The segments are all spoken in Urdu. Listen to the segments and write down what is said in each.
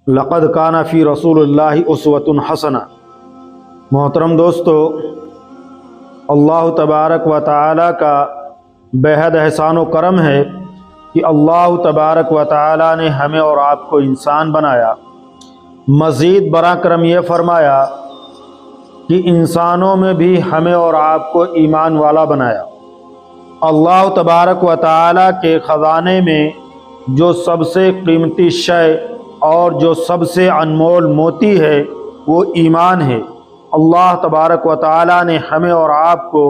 لقد کان فی رسول اللہ اسوۃ حسنہ۔ محترم دوستو، اللہ تبارک و تعالی کا بےحد احسان و کرم ہے کہ اللہ تبارک و تعالی نے ہمیں اور آپ کو انسان بنایا۔ مزید برآں کرم یہ فرمایا کہ انسانوں میں بھی ہمیں اور آپ کو ایمان والا بنایا۔ اللہ تبارک و تعالی کے خزانے میں جو سب سے قیمتی شے اور جو سب سے انمول موتی ہے وہ ایمان ہے۔ اللہ تبارک و تعالی نے ہمیں اور آپ کو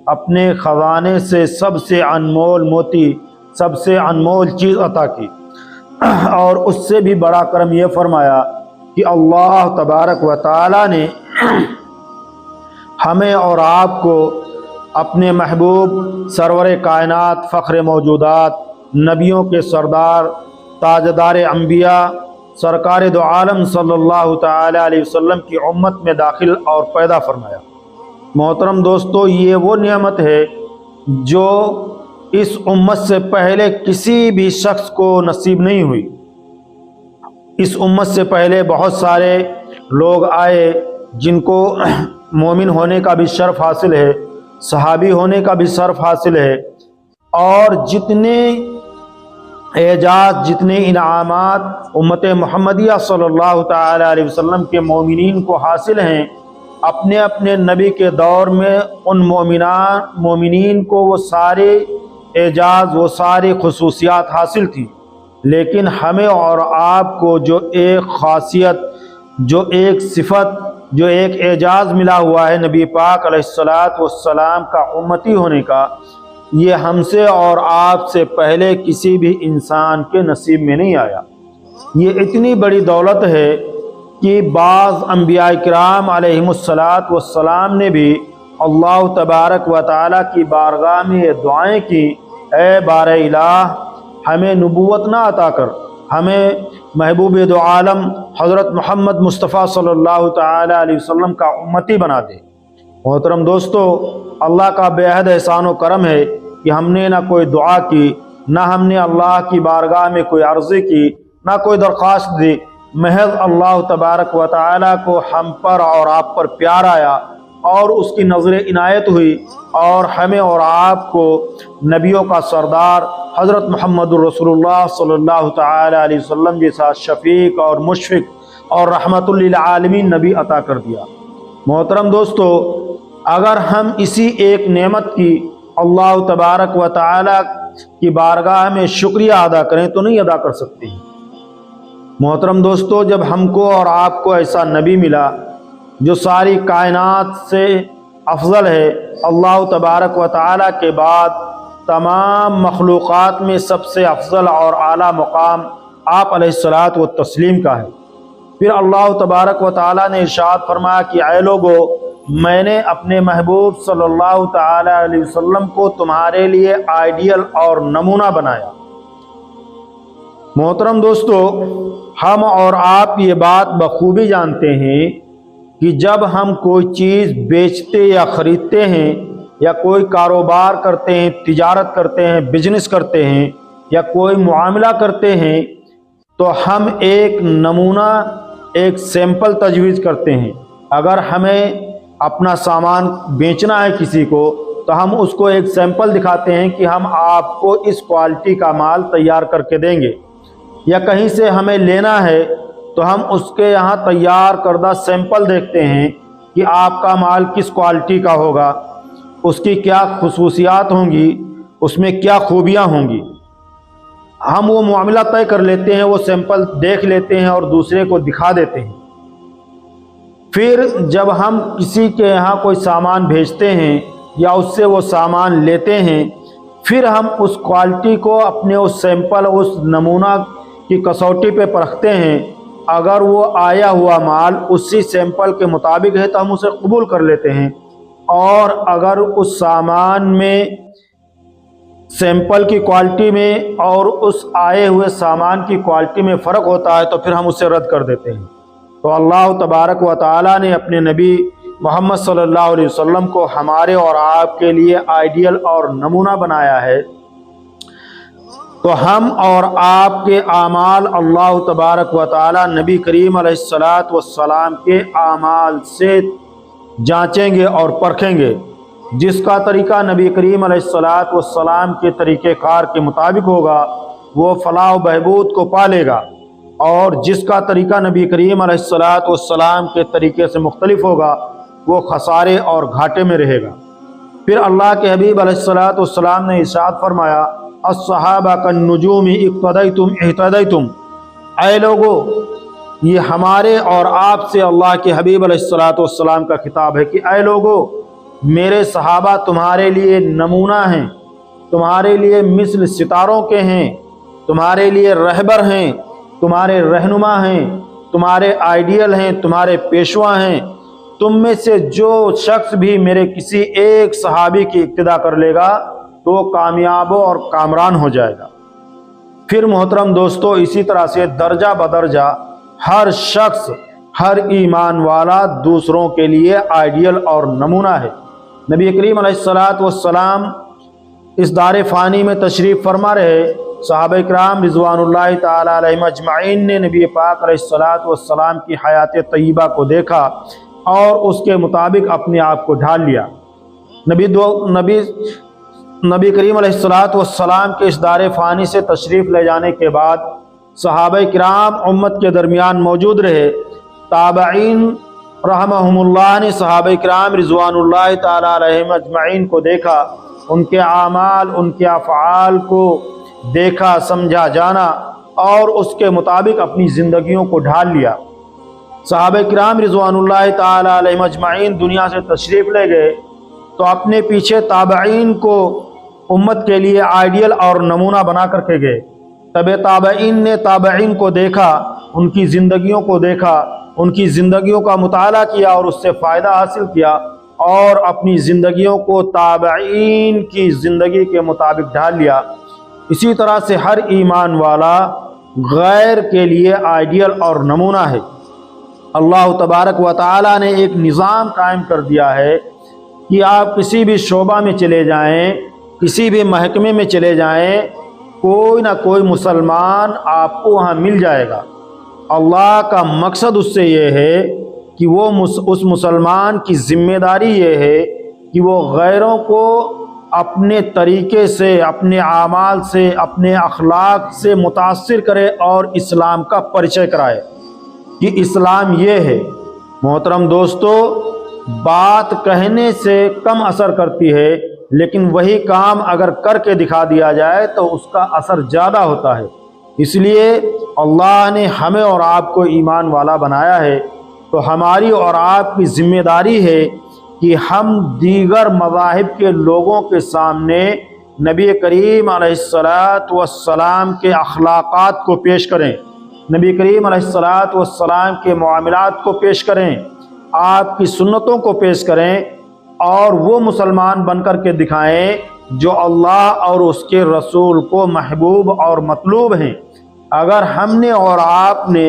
اپنے خزانے سے سب سے انمول موتی، سب سے انمول چیز عطا کی، اور اس سے بھی بڑا کرم یہ فرمایا کہ اللہ تبارک و تعالی نے ہمیں اور آپ کو اپنے محبوب سرور کائنات، فخر موجودات، نبیوں کے سردار، تاجدار انبیاء، سرکار دو عالم صلی اللہ تعالی علیہ وسلم کی امت میں داخل اور پیدا فرمایا۔ محترم دوستو، یہ وہ نعمت ہے جو اس امت سے پہلے کسی بھی شخص کو نصیب نہیں ہوئی۔ اس امت سے پہلے بہت سارے لوگ آئے جن کو مومن ہونے کا بھی شرف حاصل ہے، صحابی ہونے کا بھی شرف حاصل ہے، اور جتنے اعزاز، جتنے انعامات امت محمدیہ صلی اللہ تعالی علیہ وسلم کے مومنین کو حاصل ہیں، اپنے اپنے نبی کے دور میں ان مومنین کو وہ سارے اعزاز، وہ ساری خصوصیات حاصل تھی، لیکن ہمیں اور آپ کو جو ایک خاصیت، جو ایک صفت، جو ایک اعزاز ملا ہوا ہے نبی پاک علیہ الصلاۃ والسلام کا امتی ہونے کا، یہ ہم سے اور آپ سے پہلے کسی بھی انسان کے نصیب میں نہیں آیا۔ یہ اتنی بڑی دولت ہے کہ بعض انبیاء کرام علیہم الصلاۃ والسلام نے بھی اللہ تبارک و تعالیٰ کی بارگاہ میں یہ دعائیں کی، اے بار الہ ہمیں نبوت نہ عطا کر، ہمیں محبوب دو عالم حضرت محمد مصطفیٰ صلی اللہ تعالی علیہ وسلم کا امتی بنا دے۔ محترم دوستو، اللہ کا بے حد احسان و کرم ہے کہ ہم نے نہ کوئی دعا کی، نہ ہم نے اللہ کی بارگاہ میں کوئی عرضی کی، نہ کوئی درخواست دی، محض اللہ تبارک و تعالی کو ہم پر اور آپ پر پیار آیا اور اس کی نظر عنایت ہوئی، اور ہمیں اور آپ کو نبیوں کا سردار حضرت محمد الرسول اللہ صلی اللہ تعالی علیہ وسلم جیسا شفیق اور مشفق اور رحمت للعالمین نبی عطا کر دیا۔ محترم دوستو، اگر ہم اسی ایک نعمت کی اللہ تبارک و تعالی کی بارگاہ میں شکریہ ادا کریں تو نہیں ادا کر سکتے ہیں۔ محترم دوستو، جب ہم کو اور آپ کو ایسا نبی ملا جو ساری کائنات سے افضل ہے، اللہ تبارک و تعالی کے بعد تمام مخلوقات میں سب سے افضل اور اعلیٰ مقام آپ علیہ الصلاۃ والتسلیم کا ہے، پھر اللہ تبارک و تعالی نے ارشاد فرمایا کہ اے لوگو، میں نے اپنے محبوب صلی اللہ تعالی علیہ وسلم کو تمہارے لیے آئیڈیل اور نمونہ بنایا۔ محترم دوستو، ہم اور آپ یہ بات بخوبی جانتے ہیں کہ جب ہم کوئی چیز بیچتے یا خریدتے ہیں، یا کوئی کاروبار کرتے ہیں، تجارت کرتے ہیں، بزنس کرتے ہیں، یا کوئی معاملہ کرتے ہیں، تو ہم ایک نمونہ، ایک سیمپل تجویز کرتے ہیں۔ اگر ہمیں اپنا سامان بیچنا ہے کسی کو تو ہم اس کو ایک سیمپل دکھاتے ہیں کہ ہم آپ کو اس کوالٹی کا مال تیار کر کے دیں گے، یا کہیں سے ہمیں لینا ہے تو ہم اس کے یہاں تیار کردہ سیمپل دیکھتے ہیں کہ آپ کا مال کس کوالٹی کا ہوگا، اس کی کیا خصوصیات ہوں گی، اس میں کیا خوبیاں ہوں گی۔ ہم وہ معاملہ طے کر لیتے ہیں، وہ سیمپل دیکھ لیتے ہیں اور دوسرے کو دکھا دیتے ہیں۔ پھر جب ہم کسی کے یہاں کوئی سامان بھیجتے ہیں یا اس سے وہ سامان لیتے ہیں، پھر ہم اس کوالٹی کو اپنے اس سیمپل، اس نمونہ کی کسوٹی پہ پرکھتے ہیں۔ اگر وہ آیا ہوا مال اسی سیمپل کے مطابق ہے تو ہم اسے قبول کر لیتے ہیں، اور اگر اس سامان میں سیمپل کی کوالٹی میں اور اس آئے ہوئے سامان کی کوالٹی میں فرق ہوتا ہے تو پھر ہم اسے رد کر دیتے ہیں۔ تو اللہ تبارک و تعالی نے اپنے نبی محمد صلی اللہ علیہ وسلم کو ہمارے اور آپ کے لیے آئیڈیل اور نمونہ بنایا ہے۔ تو ہم اور آپ کے اعمال اللہ تبارک و تعالی نبی کریم علیہ الصلاۃ والسلام کے اعمال سے جانچیں گے اور پرکھیں گے۔ جس کا طریقہ نبی کریم علیہ الصلاۃ والسلام کے طریقہ کار کے مطابق ہوگا وہ فلاح و بہبود کو پالے گا، اور جس کا طریقہ نبی کریم علیہ الصلاۃ والسلام کے طریقے سے مختلف ہوگا وہ خسارے اور گھاٹے میں رہے گا۔ پھر اللہ کے حبیب علیہ الصلاۃ والسلام نے ارشاد فرمایا، الصحابہ کالنجوم اقتدیتم اہتدیتم، اے لوگو، یہ ہمارے اور آپ سے اللہ کے حبیب علیہ الصلاۃ والسلام کا خطاب ہے کہ اے لوگو، میرے صحابہ تمہارے لیے نمونہ ہیں، تمہارے لیے مثل ستاروں کے ہیں، تمہارے لیے رہبر ہیں، تمہارے رہنما ہیں، تمہارے آئیڈیل ہیں، تمہارے پیشوا ہیں۔ تم میں سے جو شخص بھی میرے کسی ایک صحابی کی اقتدا کر لے گا تو وہ کامیاب اور کامران ہو جائے گا۔ پھر محترم دوستو، اسی طرح سے درجہ بدرجہ ہر شخص، ہر ایمان والا دوسروں کے لیے آئیڈیل اور نمونہ ہے۔ نبی کریم علیہ الصلاۃ والسلام اس دار فانی میں تشریف فرما رہے، صحابہ کرام رضوان اللہ تعالی علیہم اجمعین نے نبی پاک علیہ الصلاۃ والسلام کی حیات طیبہ کو دیکھا اور اس کے مطابق اپنے آپ کو ڈھال لیا۔ نبی کریم علیہ الصلاۃ والسلام کے اس دار فانی سے تشریف لے جانے کے بعد صحابہ کرام امت کے درمیان موجود رہے۔ تابعین رحمہم اللہ نے صحابہ کرام رضوان اللہ تعالی علیہم اجمعین کو دیکھا، ان کے اعمال، ان کے افعال کو دیکھا، سمجھا، جانا اور اس کے مطابق اپنی زندگیوں کو ڈھال لیا۔ صحابہ کرام رضوان اللہ تعالی علیہم اجمعین دنیا سے تشریف لے گئے تو اپنے پیچھے تابعین کو امت کے لیے آئیڈیل اور نمونہ بنا کر کے گئے۔ تب تابعین نے تابعین کو دیکھا، ان کی زندگیوں کو دیکھا، ان کی زندگیوں کا مطالعہ کیا اور اس سے فائدہ حاصل کیا اور اپنی زندگیوں کو تابعین کی زندگی کے مطابق ڈھال لیا۔ اسی طرح سے ہر ایمان والا غیر کے لیے آئیڈیل اور نمونہ ہے۔ اللہ تبارک و تعالی نے ایک نظام قائم کر دیا ہے کہ آپ کسی بھی شعبہ میں چلے جائیں، کسی بھی محکمے میں چلے جائیں، کوئی نہ کوئی مسلمان آپ کو وہاں مل جائے گا۔ اللہ کا مقصد اس سے یہ ہے کہ وہ اس مسلمان کی ذمہ داری یہ ہے کہ وہ غیروں کو اپنے طریقے سے، اپنے اعمال سے، اپنے اخلاق سے متاثر کرے اور اسلام کا پریچے کرائے کہ اسلام یہ ہے۔ محترم دوستو، بات کہنے سے کم اثر کرتی ہے، لیکن وہی کام اگر کر کے دکھا دیا جائے تو اس کا اثر زیادہ ہوتا ہے۔ اس لیے اللہ نے ہمیں اور آپ کو ایمان والا بنایا ہے، تو ہماری اور آپ کی ذمہ داری ہے کہ ہم دیگر مذاہب کے لوگوں کے سامنے نبی کریم علیہ الصلاۃ والسلام کے اخلاقات کو پیش کریں، نبی کریم علیہ الصلاۃ والسلام کے معاملات کو پیش کریں، آپ کی سنتوں کو پیش کریں اور وہ مسلمان بن کر کے دکھائیں جو اللہ اور اس کے رسول کو محبوب اور مطلوب ہیں۔ اگر ہم نے اور آپ نے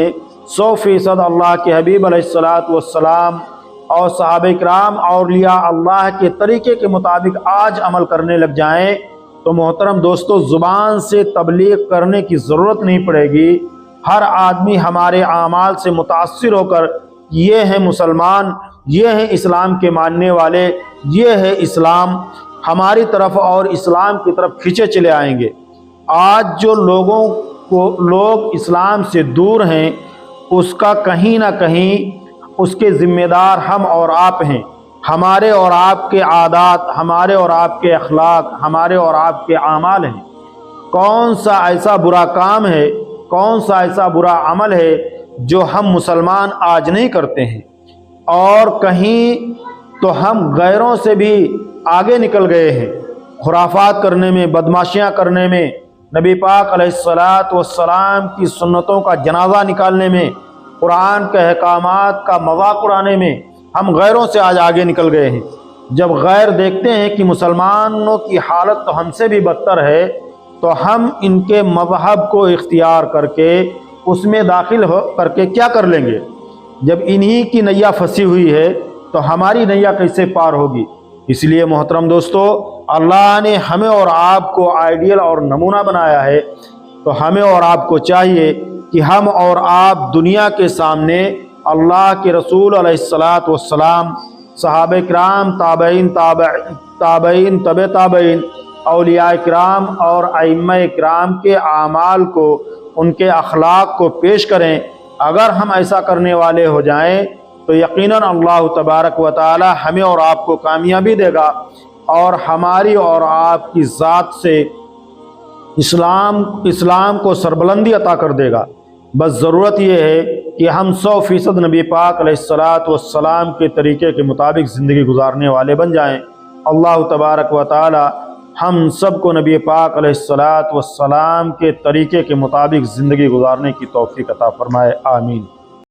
100% اللہ کے حبیب علیہ الصلاۃ والسلام اور صحابہ کرام اور اولیاء اللہ کے طریقے کے مطابق آج عمل کرنے لگ جائیں تو محترم دوستو، زبان سے تبلیغ کرنے کی ضرورت نہیں پڑے گی۔ ہر آدمی ہمارے اعمال سے متاثر ہو کر یہ ہیں مسلمان، یہ ہیں اسلام کے ماننے والے، یہ ہے اسلام، ہماری طرف اور اسلام کی طرف کھینچے چلے آئیں گے۔ آج جو لوگ اسلام سے دور ہیں، اس کا کہیں نہ کہیں اس کے ذمہ دار ہم اور آپ ہیں۔ ہمارے اور آپ کے عادات، ہمارے اور آپ کے اخلاق، ہمارے اور آپ کے اعمال ہیں۔ کون سا ایسا برا کام ہے، کون سا ایسا برا عمل ہے جو ہم مسلمان آج نہیں کرتے ہیں؟ اور کہیں تو ہم غیروں سے بھی آگے نکل گئے ہیں، خرافات کرنے میں، بدماشیاں کرنے میں، نبی پاک علیہ الصلاۃ والسلام کی سنتوں کا جنازہ نکالنے میں، قرآن کے احکامات کا مذاق اڑانے میں ہم غیروں سے آج آگے نکل گئے ہیں۔ جب غیر دیکھتے ہیں کہ مسلمانوں کی حالت تو ہم سے بھی بدتر ہے تو ہم ان کے مذہب کو اختیار کر کے اس میں داخل ہو کر کے کیا کر لیں گے؟ جب انہی کی نیا پھنسی ہوئی ہے تو ہماری نیا کیسے پار ہوگی؟ اس لیے محترم دوستو، اللہ نے ہمیں اور آپ کو آئیڈیل اور نمونہ بنایا ہے، تو ہمیں اور آپ کو چاہیے کہ ہم اور آپ دنیا کے سامنے اللہ کے رسول علیہ الصلاۃ والسلام، صحابہ کرام، تابعین، تبع تابعین، اولیاء کرام اور ائمہ کرام کے اعمال کو، ان کے اخلاق کو پیش کریں۔ اگر ہم ایسا کرنے والے ہو جائیں تو یقیناً اللہ تبارک و تعالی ہمیں اور آپ کو کامیابی دے گا، اور ہماری اور آپ کی ذات سے اسلام کو سربلندی عطا کر دے گا۔ بس ضرورت یہ ہے کہ ہم 100% نبی پاک علیہ الصلاۃ والسلام کے طریقے کے مطابق زندگی گزارنے والے بن جائیں۔ اللہ تبارک و تعالی ہم سب کو نبی پاک علیہ الصلاۃ والسلام کے طریقے کے مطابق زندگی گزارنے کی توفیق عطا فرمائے، آمین۔